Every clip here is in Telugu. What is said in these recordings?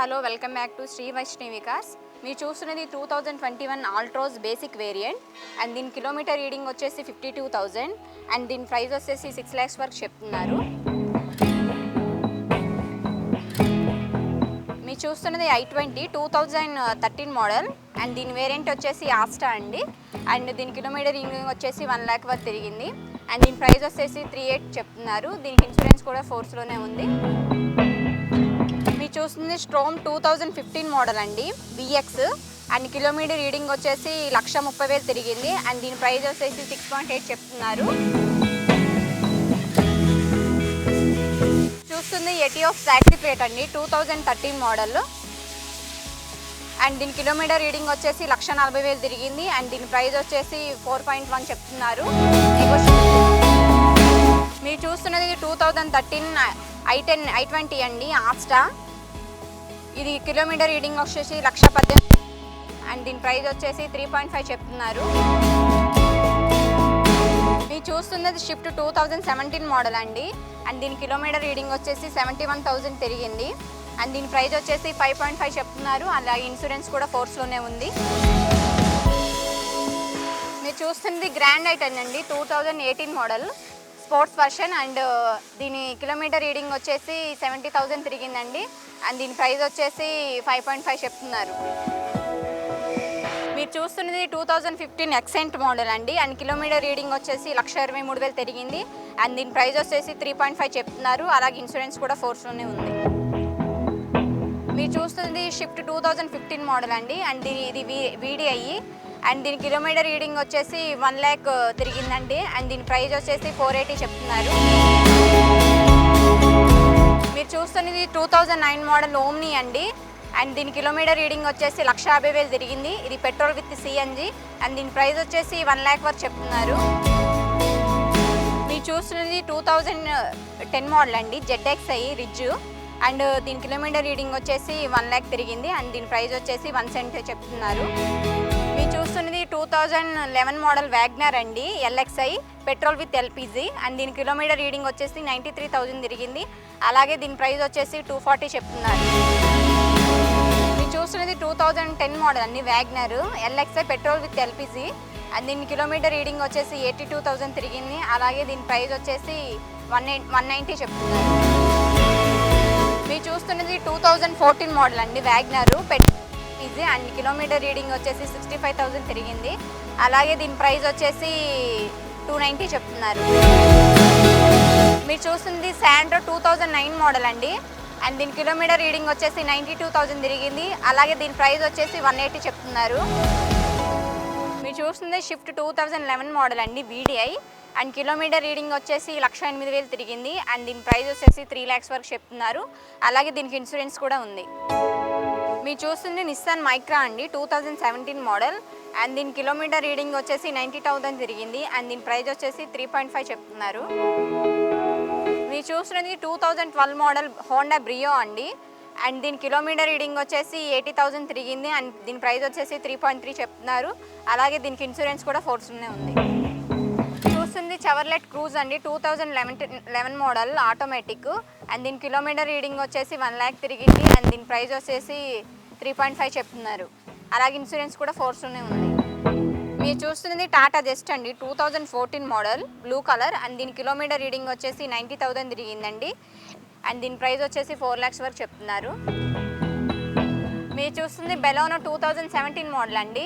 Hello welcome back to Shri Vaishnavi cars. మీరు చూస్తున్నది 2021 ఆల్ట్రోస్ బేసిక్ వేరియంట్ అండ్ దీని కిలోమీటర్ రీడింగ్ వచ్చేసి 52,000 అండ్ దీని ప్రైస్ వచ్చేసి 6 lakhs వరకు చెప్తున్నారు. మీరు చూస్తున్నది i20 2013 మోడల్ అండ్ దీని వేరియంట్ వచ్చేసి ఆస్టా అండి. అండ్ దీని కిలోమీటర్ రీడింగ్ వచ్చేసి 1 lakh వరకు తిరిగింది అండ్ దీని ప్రైస్ వచ్చేసి 38 చెప్తున్నారు. దీనికి ఇన్సూరెన్స్ కూడా ఫోర్స్లోనే ఉంది. మీరు చూస్తుంది స్ట్రోమ్ 2015 మోడల్ అండి, విఎక్స్ అండ్ కిలోమీటర్ రీడింగ్ వచ్చేసి 1,30,000 తిరిగింది అండ్ దీని ప్రైస్ వచ్చేసి 6.8 చెప్తున్నారు. చూస్తుంది ఎటియోస్ టాక్సీ ప్లేట్ అండి, 2013 మోడల్ అండ్ దీని కిలోమీటర్ రీడింగ్ వచ్చేసి 1,40,000 తిరిగింది అండ్ దీని ప్రైస్ వచ్చేసి 4.1 చెప్తున్నారు. మీరు చూస్తున్నది 2013 i20 అండి, ఆస్టా. ఇది కిలోమీటర్ రీడింగ్ వచ్చేసి 1,18,000 అండ్ దీని ప్రైస్ వచ్చేసి 3.5 చెప్తున్నారు. మీరు చూస్తున్నది షిఫ్ట్ 2017 మోడల్ అండి అండ్ దీని కిలోమీటర్ రీడింగ్ వచ్చేసి 71,000 తిరిగింది అండ్ దీని ప్రైస్ వచ్చేసి 5.5 చెప్తున్నారు. అలాగే ఇన్సూరెన్స్ కూడా ఫోర్స్లోనే ఉంది. మీరు చూస్తుంది గ్రాండ్ ఐటెన్ అండి, 2018 మోడల్ స్పోర్ట్స్ వర్షన్ అండ్ దీని కిలోమీటర్ రీడింగ్ వచ్చేసి 70,000 తిరిగిందండి అండ్ దీని ప్రైస్ వచ్చేసి 5.5 చెప్తున్నారు. మీరు చూస్తున్నది 2015 ఎక్సెంట్ మోడల్ అండి అండ్ కిలోమీటర్ రీడింగ్ వచ్చేసి 1,23,000 తిరిగింది అండ్ దీని ప్రైస్ వచ్చేసి 3.5 చెప్తున్నారు. అలాగే ఇన్సూరెన్స్ కూడా ఫోర్స్లోనే ఉంది. మీరు చూస్తుంది షిఫ్ట్ 2015 మోడల్ అండి అండ్ ఇది వీడిఐ అండ్ దీని కిలోమీటర్ రీడింగ్ వచ్చేసి 1 lakh తిరిగిందండి అండ్ దీని ప్రైస్ వచ్చేసి 480 చెప్తున్నారు. మీరు చూస్తున్నది 2009 మోడల్ ఓమ్ని అండి అండ్ దీని కిలోమీటర్ రీడింగ్ వచ్చేసి 1,50,000 తిరిగింది. ఇది పెట్రోల్ విత్ సిఎన్జి అండ్ దీని ప్రైస్ వచ్చేసి 1 lakh వరకు చెప్తున్నారు. మీరు చూస్తున్నది 2010 మోడల్ అండి, ZXi రిడ్జ్ అండ్ దీని కిలోమీటర్ రీడింగ్ వచ్చేసి 1 lakh తిరిగింది అండ్ దీని ప్రైస్ వచ్చేసి 1 cent చెప్తున్నారు. మీరు చూస్తున్నది 2011 మోడల్ వ్యాగ్నర్ అండి, LXi petrol with LPG and దీని కిలోమీటర్ రీడింగ్ వచ్చేసి 93,000 తిరిగింది. అలాగే దీని ప్రైస్ వచ్చేసి 240 చెప్తున్నారు. మీరు చూస్తున్నది 2010 మోడల్ అండి, Wagner LXi petrol with LPG and దీని కిలోమీటర్ రీడింగ్ వచ్చేసి 82,000 తిరిగింది. అలాగే దీని ప్రైస్ వచ్చేసి 190 చెప్తున్నారు. మీరు చూస్తున్నది 2014 మోడల్ అండి, వ్యాగ్నర్ ఈజీ అండ్ కిలోమీటర్ రీడింగ్ వచ్చేసి 65,000 తిరిగింది. అలాగే దీని ప్రైస్ వచ్చేసి 290 చెప్తున్నారు. మీరు చూస్తుంది శాండ్రో 2009 మోడల్ అండి అండ్ దీని కిలోమీటర్ రీడింగ్ వచ్చేసి 92,000 తిరిగింది. అలాగే దీని ప్రైస్ వచ్చేసి 180 చెప్తున్నారు. మీరు చూస్తుంది షిఫ్ట్ 2011 మోడల్ అండి, వీడిఐ అండ్ కిలోమీటర్ రీడింగ్ వచ్చేసి 1,08,000 తిరిగింది అండ్ దీని ప్రైస్ వచ్చేసి 3 lakhs వరకు చెప్తున్నారు. అలాగే దీనికి ఇన్సూరెన్స్ కూడా ఉంది. మీరు చూస్తుంది నిస్సాన్ మైక్రా అండి, 2017 మోడల్ అండ్ దీని కిలోమీటర్ రీడింగ్ వచ్చేసి 90,000 తిరిగింది అండ్ దీని ప్రైస్ వచ్చేసి 3.5 చెప్తున్నారు. మీరు చూస్తున్నది 2012 మోడల్ హోండా బ్రియో అండి అండ్ దీని కిలోమీటర్ రీడింగ్ వచ్చేసి 80,000 తిరిగింది అండ్ దీని ప్రైస్ వచ్చేసి 3.3 చెప్తున్నారు. అలాగే దీనికి ఇన్సూరెన్స్ కూడా ఫోర్స్లోనే ఉంది. చూస్తుంది చెవర్లెట్ క్రూజ్ అండి, 2011 మోడల్ ఆటోమేటిక్ అండ్ దీని కిలోమీటర్ రీడింగ్ వచ్చేసి 1 lakh తిరిగింది అండ్ దీని ప్రైస్ వచ్చేసి 3.5 చెప్తున్నారు. అలాగే ఇన్సూరెన్స్ కూడా ఫోర్స్లోనే ఉంది. మీరు చూస్తున్నది టాటా జస్ట్ అండి, 2014 మోడల్ బ్లూ కలర్ అండ్ దీని కిలోమీటర్ రీడింగ్ వచ్చేసి 90,000 తిరిగిందండి అండ్ దీని ప్రైస్ వచ్చేసి 4 lakhs వరకు చెప్తున్నారు. మీరు చూస్తుంది బెలోనో 2017 మోడల్ అండి,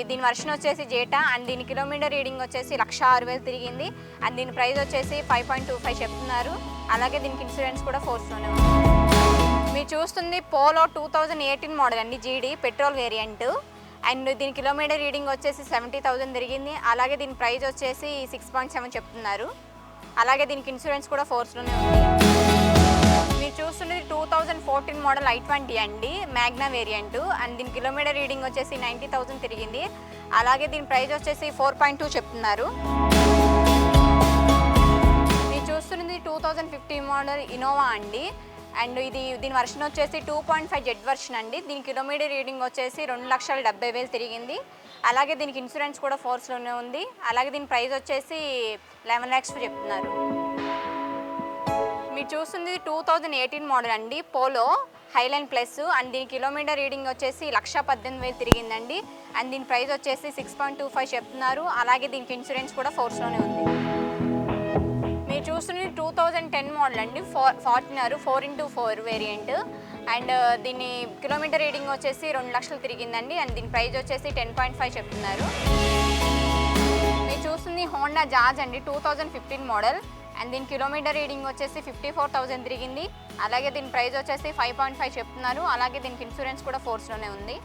దీని వర్షన్ వచ్చేసి జేటా అండ్ దీని కిలోమీటర్ రీడింగ్ వచ్చేసి 106,000 తిరిగింది అండ్ దీని ప్రైస్ వచ్చేసి 5.25 చెప్తున్నారు. అలాగే దీనికి ఇన్సూరెన్స్ కూడా ఫోర్స్లోనే ఉంది. మీరు చూస్తుంది పోలో 2018 మోడల్ అండి, జీడీ పెట్రోల్ వేరియంట్ అండ్ దీని కిలోమీటర్ రీడింగ్ వచ్చేసి 70,000 తిరిగింది. అలాగే దీని ప్రైస్ వచ్చేసి 6.7 చెప్తున్నారు. అలాగే దీనికి ఇన్సూరెన్స్ కూడా ఫోర్స్లోనే ఉంది. మీరు చూస్తున్నది 2014 మోడల్ i20 అండి, మ్యాగ్నా వేరియంట్ అండ్ దీని కిలోమీటర్ రీడింగ్ వచ్చేసి 90,000 తిరిగింది. అలాగే దీని ప్రైస్ వచ్చేసి 4.2 చెప్తున్నారు. మీరు చూస్తున్నది 2015 మోడల్ ఇన్నోవా అండి అండ్ దీని వర్షన్ వచ్చేసి 2.5 జెడ్ వర్షన్ అండి. దీని కిలోమీటర్ రీడింగ్ వచ్చేసి 2,70,000 తిరిగింది. అలాగే దీనికి ఇన్సూరెన్స్ కూడా ఫోర్స్లోనే ఉంది. అలాగే దీని ప్రైస్ వచ్చేసి 11 lakhs చెప్తున్నారు. మీరు చూస్తుంది 2018 మోడల్ అండి, పోలో హైలైన్ ప్లస్ అండ్ దీని కిలోమీటర్ రీడింగ్ వచ్చేసి 1,18,000 తిరిగిందండి. అండ్ దీని ప్రైస్ వచ్చేసి 6.25 చెప్తున్నారు. అలాగే దీనికి ఇన్సూరెన్స్ కూడా ఫోర్స్లోనే ఉంది. మీరు చూస్తున్నది 2010 మోడల్ అండి, ఫార్చునర్ 4x4 వేరియంట్. అండ్ దీని కిలోమీటర్ రీడింగ్ వచ్చేసి 2 లక్షలు తిరిగిందండి. అండ్ దీని ప్రైస్ వచ్చేసి 10.5 చెప్తున్నారు. మీరు చూస్తుంది హోండా జాజ్ అండి, 2015 మోడల్. అండ్ దీని కిలోమీటర్ రీడింగ్ వచ్చేసి 54,000 తిరిగింది. అలాగే దీని ప్రైస్ వచ్చేసి 5.5 చెప్తున్నారు. అలాగే దీనికి ఇన్సూరెన్స్ కూడా ఫోర్స్లోనే ఉంది.